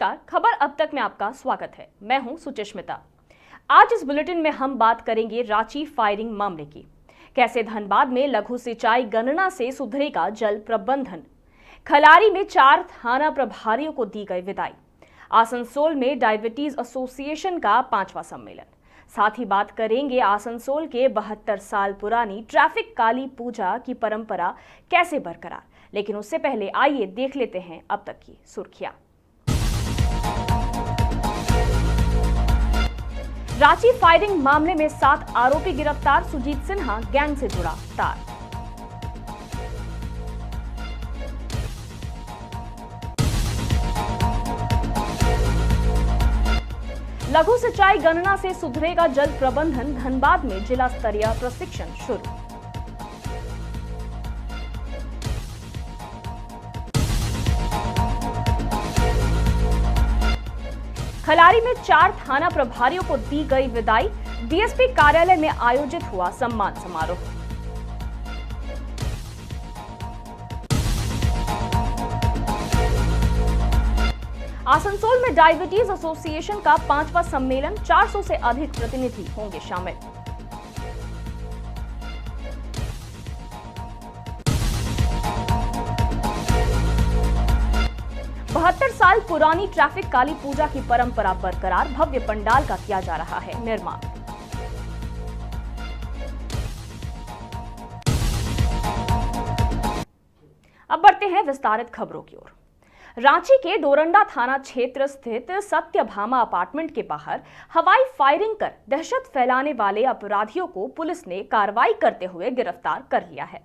नमस्कार, खबर अब तक में आपका स्वागत है। मैं हूं सुचिस्मिता। आज इस बुलेटिन में हम बात करेंगे रांची फायरिंग मामले की। कैसे धनबाद में लघु सिंचाई गणना से सुधरेगा जल प्रबंधन। खलारी में 4 थाना प्रभारियों को दी गई विदाई। आसनसोल में डायबिटीज एसोसिएशन का 5वां सम्मेलन। साथ ही बात करेंगे आसनसोल के 72 साल पुरानी ट्रैफिक काली पूजा की परंपरा कैसे बरकरार। लेकिन उससे पहले आइए देख लेते हैं अब तक की सुर्खियां। रांची फायरिंग मामले में 7 आरोपी गिरफ्तार, सुजीत सिन्हा गैंग से जुड़ा तार। लघु सिंचाई गणना से सुधरेगा जल प्रबंधन, धनबाद में जिला स्तरीय प्रशिक्षण शुरू। खलारी में 4 थाना प्रभारियों को दी गई विदाई। डीएसपी कार्यालय में आयोजित हुआ सम्मान समारोह। आसनसोल में डायबिटीज एसोसिएशन का 5वां सम्मेलन, 400 से अधिक प्रतिनिधि होंगे शामिल। बहत्तर साल पुरानी ट्रैफिक काली पूजा की परंपरा बरकरार, भव्य पंडाल का किया जा रहा है निर्माण। अब बढ़ते हैं विस्तारित खबरों की ओर। रांची के डोरंडा थाना क्षेत्र स्थित सत्यभामा अपार्टमेंट के बाहर हवाई फायरिंग कर दहशत फैलाने वाले अपराधियों को पुलिस ने कार्रवाई करते हुए गिरफ्तार कर लिया है।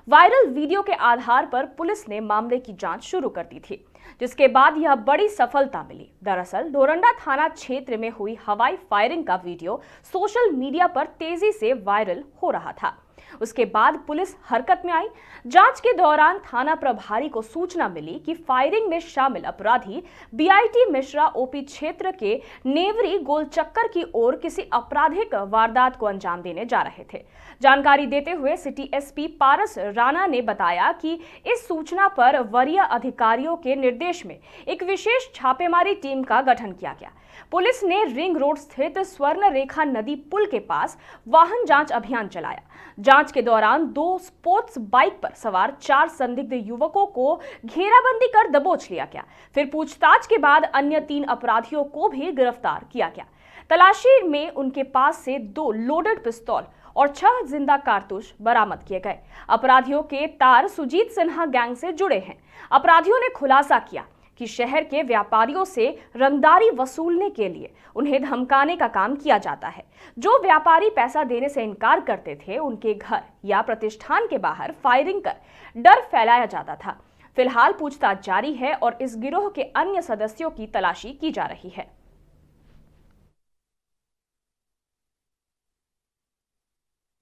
वायरल वीडियो के आधार पर पुलिस ने मामले की जांच शुरू कर दी थी, जिसके बाद यह बड़ी सफलता मिली। दरअसल डोरंडा थाना क्षेत्र में हुई हवाई फायरिंग का वीडियो सोशल मीडिया पर तेजी से वायरल हो रहा था। उसके बाद पुलिस हरकत में आई। जांच के दौरान थाना प्रभारी को सूचना मिली कि फायरिंग में शामिल अपराधी बीआईटी मिश्रा ओपी क्षेत्र के नेवरी गोलचक्कर की ओर किसी आपराधिक वारदात को अंजाम देने जा रहे थे। जानकारी देते हुए सिटी एसपी पारस राणा ने बताया कि इस सूचना पर वरीय अधिकारियों के निर्देश में एक विशेष छापेमारी टीम का गठन किया गया। पुलिस ने रिंग रोड स्थित स्वर्ण रेखा नदी पुल के पास वाहन जांच अभियान चलाया। जांच के दौरान 2 स्पोर्ट्स बाइक पर सवार 4 संदिग्ध युवकों को घेराबंदी कर दबोच लिया गया। फिर पूछताछ के बाद अन्य 3 अपराधियों को भी गिरफ्तार किया गया। तलाशी में उनके पास से 2 लोडेड पिस्तौल और 6 जिंदा कारतूस बरामद किए गए। अपराधियों के तार सुजीत सिन्हा गैंग से जुड़े हैं। अपराधियों ने खुलासा किया कि शहर के व्यापारियों से रंगदारी वसूलने के लिए उन्हें धमकाने का काम किया जाता है। जो व्यापारी पैसा देने से इनकार करते थे, उनके घर या प्रतिष्ठान के बाहर फायरिंग कर डर फैलाया जाता था। फिलहाल पूछताछ जारी है और इस गिरोह के अन्य सदस्यों की तलाशी की जा रही है।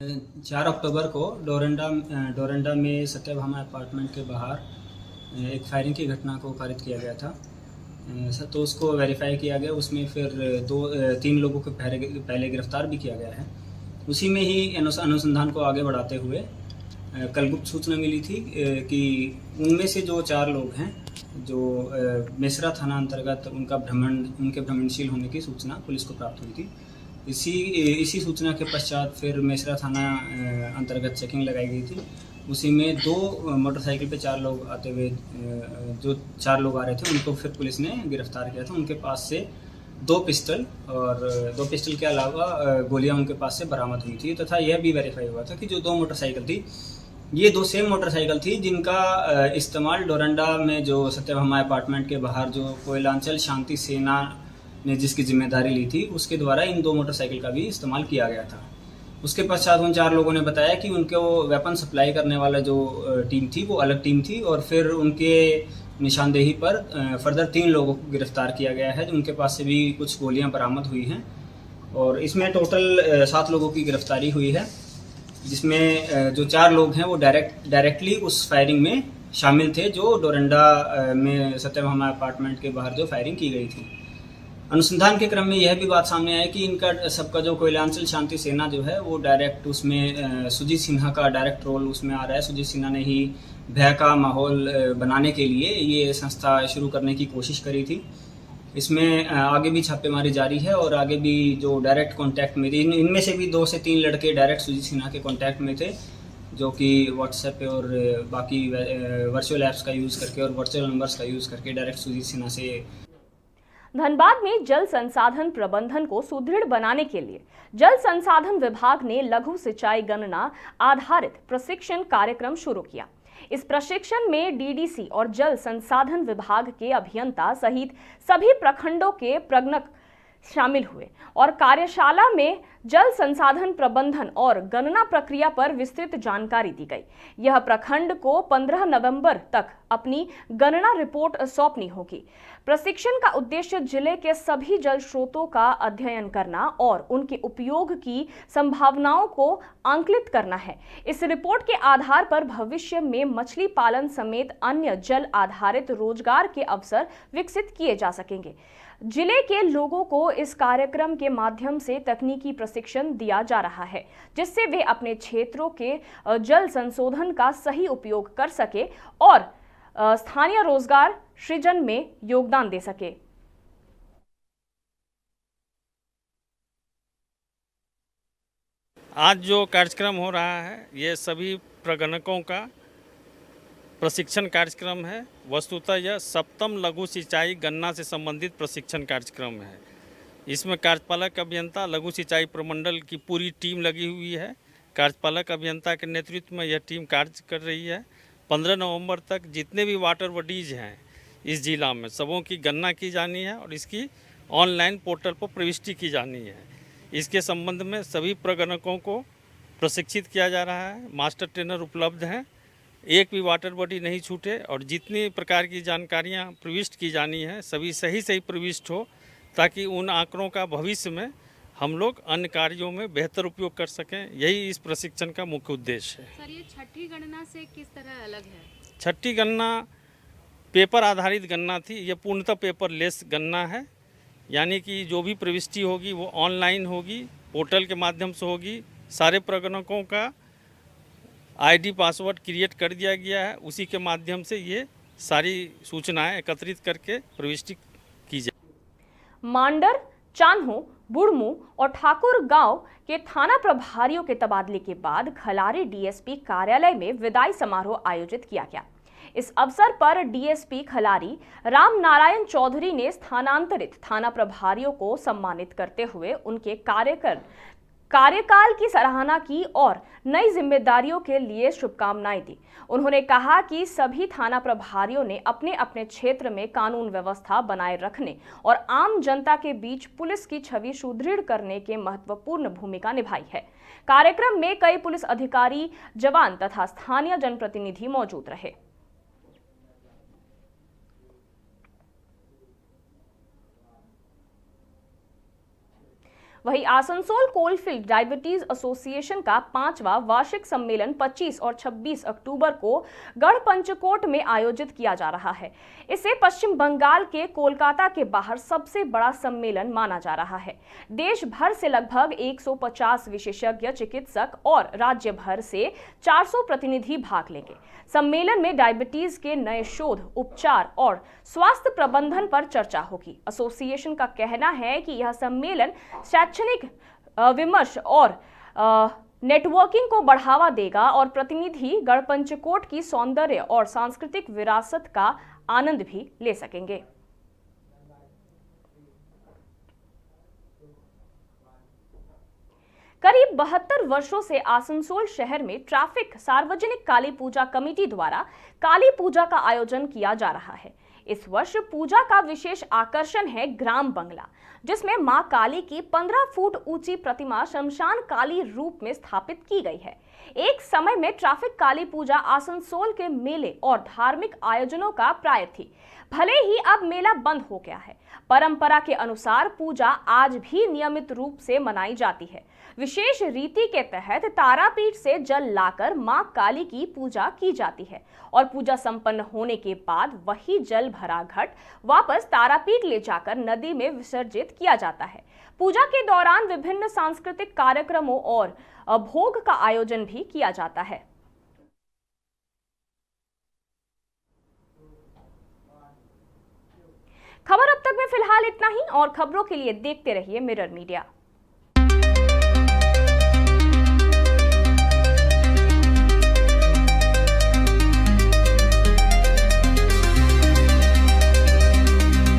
4 अक्टूबर को डोरंडा में सत्यभामा अपार्टमेंट के बाहर एक फायरिंग की घटना को पारित किया गया था। तो उसको वेरीफाई किया गया। उसमें फिर 3 लोगों को पहले गिरफ्तार भी किया गया है। उसी में ही अनुसंधान को आगे बढ़ाते हुए कल गुप्त सूचना मिली थी कि उनमें से जो 4 लोग हैं जो मिश्रा थाना अंतर्गत उनके भ्रमणशील होने की सूचना पुलिस को प्राप्त हुई थी। इसी सूचना के पश्चात फिर मिश्रा थाना अंतर्गत चेकिंग लगाई गई थी। उसी में 2 मोटरसाइकिल पे 4 लोग आते हुए जो 4 लोग आ रहे थे उनको फिर पुलिस ने गिरफ्तार किया था। उनके पास से 2 पिस्टल और 2 पिस्टल के अलावा गोलियां उनके पास से बरामद हुई थी तथा यह भी वेरीफाई हुआ था कि जो 2 मोटरसाइकिल थी, ये 2 सेम मोटरसाइकिल थी जिनका इस्तेमाल डोरंडा में जो सत्यभामा अपार्टमेंट के बाहर जो कोयलांचल शांति सेना ने जिसकी जिम्मेदारी ली थी, उसके द्वारा इन 2 मोटरसाइकिल का भी इस्तेमाल किया गया था। उसके पश्चात उन 4 लोगों ने बताया कि उनके वो वेपन सप्लाई करने वाला जो टीम थी वो अलग टीम थी और फिर उनके निशानदेही पर फर्दर 3 लोगों को गिरफ्तार किया गया है। उनके पास से भी कुछ गोलियां बरामद हुई हैं और इसमें टोटल 7 लोगों की गिरफ्तारी हुई है, जिसमें जो 4 लोग हैं वो डायरेक्टली उस फायरिंग में शामिल थे जो डोरंडा में सत्यभामा अपार्टमेंट के बाहर जो फायरिंग की गई थी। अनुसंधान के क्रम में यह भी बात सामने आई कि इनका सबका जो कोयलांचल शांति सेना जो है वो डायरेक्ट उसमें सुजीत सिन्हा का डायरेक्ट रोल उसमें आ रहा है। सुजीत सिन्हा ने ही भय का माहौल बनाने के लिए ये संस्था शुरू करने की कोशिश करी थी इसमें आगे भी छापेमारी जारी है और आगे भी जो डायरेक्ट कांटेक्ट में थे, इनमें से भी 2 से 3 लड़के डायरेक्ट सुजीत सिन्हा के कांटेक्ट में थे, जो कि व्हाट्सएप पे और बाकी वर्चुअल ऐप्स का यूज़ करके और वर्चुअल नंबर्स का यूज़ करके डायरेक्ट सुजीत सिन्हा से। धनबाद में जल संसाधन प्रबंधन को सुदृढ़ बनाने के लिए जल संसाधन विभाग ने लघु सिंचाई गणना आधारित प्रशिक्षण कार्यक्रम शुरू किया। इस प्रशिक्षण में डीडीसी और जल संसाधन विभाग के अभियंता सहित सभी प्रखंडों के प्रगणक शामिल हुए और कार्यशाला में जल संसाधन प्रबंधन और गणना प्रक्रिया पर विस्तृत जानकारी दी गई। यह प्रखंड को 15 नवंबर तक अपनी गणना रिपोर्ट सौंपनी होगी। प्रशिक्षण का उद्देश्य जिले के सभी जल स्रोतों का अध्ययन करना और उनके उपयोग की संभावनाओं को आंकलित करना है। इस रिपोर्ट के आधार पर भविष्य में मछली पालन समेत अन्य जल आधारित रोजगार के अवसर विकसित किए जा सकेंगे। जिले के लोगों को इस कार्यक्रम के माध्यम से तकनीकी प्रशिक्षण दिया जा रहा है, जिससे वे अपने क्षेत्रों के जल संशोधन का सही उपयोग कर सके और स्थानीय रोजगार सृजन में योगदान दे सके। आज जो कार्यक्रम हो रहा है ये सभी प्रगणकों का प्रशिक्षण कार्यक्रम है। वस्तुतः यह 7वीं लघु सिंचाई गणना से संबंधित प्रशिक्षण कार्यक्रम है। इसमें कार्यपालक अभियंता लघु सिंचाई प्रमंडल की पूरी टीम लगी हुई है। कार्यपालक अभियंता के नेतृत्व में यह टीम कार्य कर रही है। 15 नवंबर तक जितने भी वाटर बॉडीज हैं इस जिला में सबों की गणना की जानी है और इसकी ऑनलाइन पोर्टल पर प्रविष्टि की जानी है। इसके संबंध में सभी प्रगणकों को प्रशिक्षित किया जा रहा है। मास्टर ट्रेनर उपलब्ध हैं, एक भी वाटर बॉडी नहीं छूटे और जितनी प्रकार की जानकारियां प्रविष्ट की जानी है सभी सही प्रविष्ट हो, ताकि उन आंकड़ों का भविष्य में हम लोग अन्य कार्यों में बेहतर उपयोग कर सकें। यही इस प्रशिक्षण का मुख्य उद्देश्य है। सर, ये छठी गणना से किस तरह अलग है? छठी गणना पेपर आधारित गणना थी, ये पूर्णतः पेपर लेस गणना है। यानी कि जो भी प्रविष्टि होगी वो ऑनलाइन होगी, पोर्टल के माध्यम से होगी। सारे प्रगणकों का आईडी पासवर्ड क्रिएट कर दिया गया है, उसी के माध्यम से ये सारी सूचनाएं एकत्रित करके प्रविष्टि की जाए। मांडर, चान्हो, बुढ़मू और ठाकुर गांव के थाना प्रभारियों के तबादले के बाद खलारी डीएसपी कार्यालय में विदाई समारोह आयोजित किया गया। इस अवसर पर डीएसपी खलारी राम नारायण चौधरी ने स्थानांतरित थाना प्रभारियों को सम्मानित करते हुए उनके कार्यकाल की सराहना की और नई जिम्मेदारियों के लिए शुभकामनाएं दी। उन्होंने कहा कि सभी थाना प्रभारियों ने अपने अपने क्षेत्र में कानून व्यवस्था बनाए रखने और आम जनता के बीच पुलिस की छवि सुदृढ़ करने के महत्वपूर्ण भूमिका निभाई है। कार्यक्रम में कई पुलिस अधिकारी, जवान तथा स्थानीय जनप्रतिनिधि मौजूद रहे। वहीं आसनसोल कोलफील्ड डायबिटीज एसोसिएशन का 5वां वार्षिक सम्मेलन 25 और 26 अक्टूबर को गढ़पंचकोट में आयोजित किया जा रहा है। इसे पश्चिम बंगाल के कोलकाता के बाहर सबसे बड़ा सम्मेलन माना जा रहा है। देश भर से लगभग 150 विशेषज्ञ चिकित्सक और राज्य भर से 400 प्रतिनिधि भाग लेंगे। सम्मेलन में डायबिटीज के नए शोध, उपचार और स्वास्थ्य प्रबंधन पर चर्चा होगी। एसोसिएशन का कहना है कि यह सम्मेलन शैक्षणिक विमर्श और नेटवर्किंग को बढ़ावा देगा और प्रतिनिधि गढ़पंचकोट की सौंदर्य और सांस्कृतिक विरासत का आनंद भी ले सकेंगे। करीब 72 वर्षों से आसनसोल शहर में ट्रैफिक सार्वजनिक काली पूजा कमेटी द्वारा काली पूजा का आयोजन किया जा रहा है। इस वर्ष पूजा का विशेष आकर्षण है ग्राम बंगला, जिसमें मां काली की 15 फुट ऊंची प्रतिमा शमशान काली रूप में स्थापित की गई है। एक समय में ट्रैफिक काली पूजा आसनसोल के मेले और धार्मिक आयोजनों का प्राय थी। भले ही अब मेला बंद हो गया है, परंपरा के अनुसार पूजा आज भी नियमित रूप से मनाई जाती है। विशेष रीति के तहत तारापीठ से जल लाकर मां काली की पूजा की जाती है और पूजा संपन्न होने के बाद वही जल भरा घट वापस तारापीठ ले जाकर नदी में विसर्जित किया जाता है। पूजा के दौरान विभिन्न सांस्कृतिक कार्यक्रमों और भोग का आयोजन भी किया जाता है। खबर अब तक में फिलहाल इतना ही और खबरों के लिए देखते रहिए मिरर मीडिया।